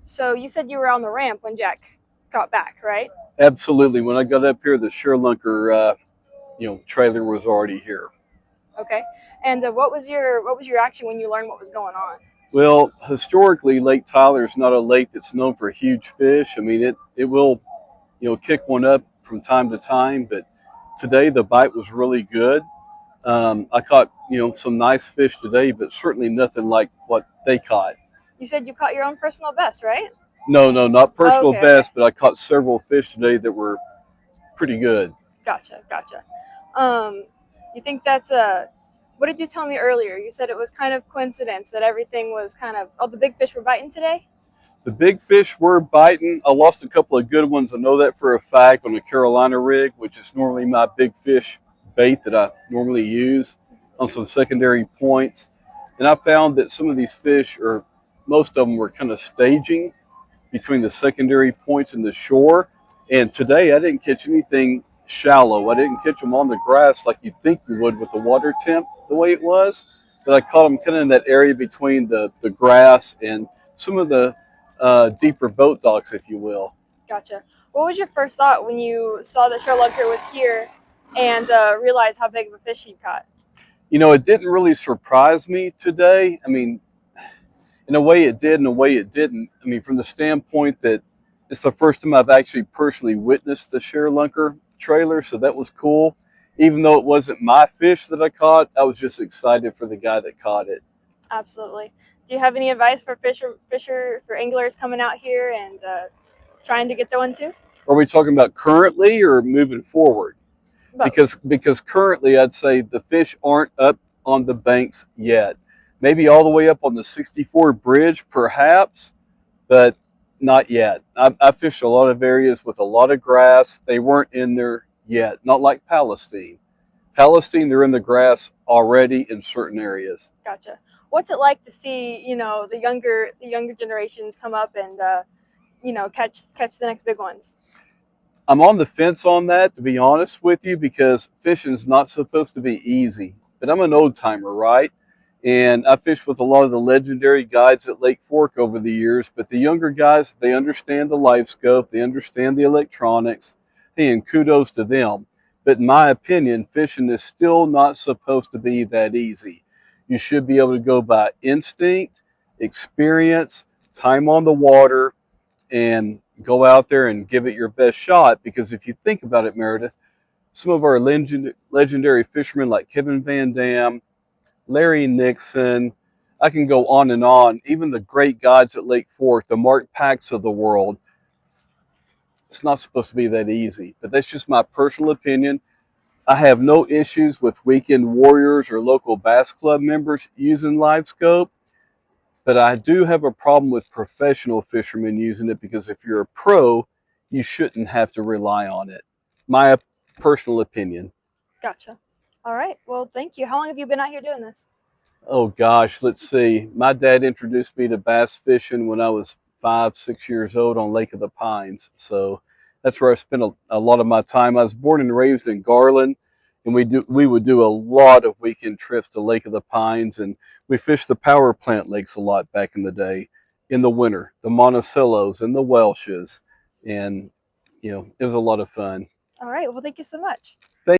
So you said you were on the ramp when Jack got back, right? Absolutely. When I got up here, the ShareLunker, trailer was already here. Okay. And what was your reaction when you learned what was going on? Well, historically, Lake Tyler is not a lake that's known for huge fish. I mean, it will, kick one up from time to time, but today the bite was really good. I caught, some nice fish today, but certainly nothing like what they caught. You said you caught your own personal best, right? No, no, not Oh, personal okay, okay. best, but I caught several fish today that were pretty good. Gotcha, gotcha. Um, you think that's a what did you tell me earlier? You said it was kind of coincidence that everything was kind of all the big fish were biting today? The big fish were biting. I lost a couple of good ones. I know that for a fact on a Carolina rig, which is normally my big fish bait that I normally use on some secondary points. And I found that some of these fish, or most of them, were kind of staging between the secondary points and the shore. And today I didn't catch anything shallow. I didn't catch them on the grass like you'd think you would with the water temp the way it was. But I caught them kind of in that area between the grass and some of the deeper boat docks, if you will. Gotcha. What was your first thought when you saw that ShareLunker was here and realized how big of a fish he caught? It didn't really surprise me today. I mean, in a way it did, in a way it didn't. I mean, from the standpoint that it's the first time I've actually personally witnessed the ShareLunker trailer, so that was cool. Even though it wasn't my fish that I caught, I was just excited for the guy that caught it. Absolutely. Do you have any advice for for anglers coming out here and trying to get the one too? Are we talking about currently or moving forward? Both. Because currently I'd say the fish aren't up on the banks yet. Maybe all the way up on the 64 bridge, perhaps, but not yet. I fished a lot of areas with a lot of grass. They weren't in there yet, not like Palestine. Palestine, they're in the grass already in certain areas. Gotcha. What's it like to see the younger generations come up and catch the next big ones? I'm on the fence on that, to be honest with you, because fishing's not supposed to be easy. But I'm an old timer, right? And I fished with a lot of the legendary guides at Lake Fork over the years. But the younger guys, they understand the life scope, they understand the electronics. Hey, and kudos to them. But in my opinion, fishing is still not supposed to be that easy. You should be able to go by instinct, experience, time on the water, and go out there and give it your best shot. Because if you think about it, Meredith, some of our legendary fishermen like Kevin Van Dam, Larry Nixon, I can go on and on. Even the great guides at Lake Fork, the Mark Packs of the world, it's not supposed to be that easy. But that's just my personal opinion. I have no issues with weekend warriors or local bass club members using live scope. But I do have a problem with professional fishermen using it because if you're a pro, you shouldn't have to rely on it. My personal opinion. Gotcha. All right. Well, thank you. How long have you been out here doing this? Oh gosh, let's see. My dad introduced me to bass fishing when I was 5, 6 years old on Lake of the Pines. So that's where I spent a lot of my time. I was born and raised in Garland, and we would do a lot of weekend trips to Lake of the Pines, and we fished the power plant lakes a lot back in the day in the winter, the Monticellos and the Welshes, and it was a lot of fun. All right. Well, thank you so much. Thank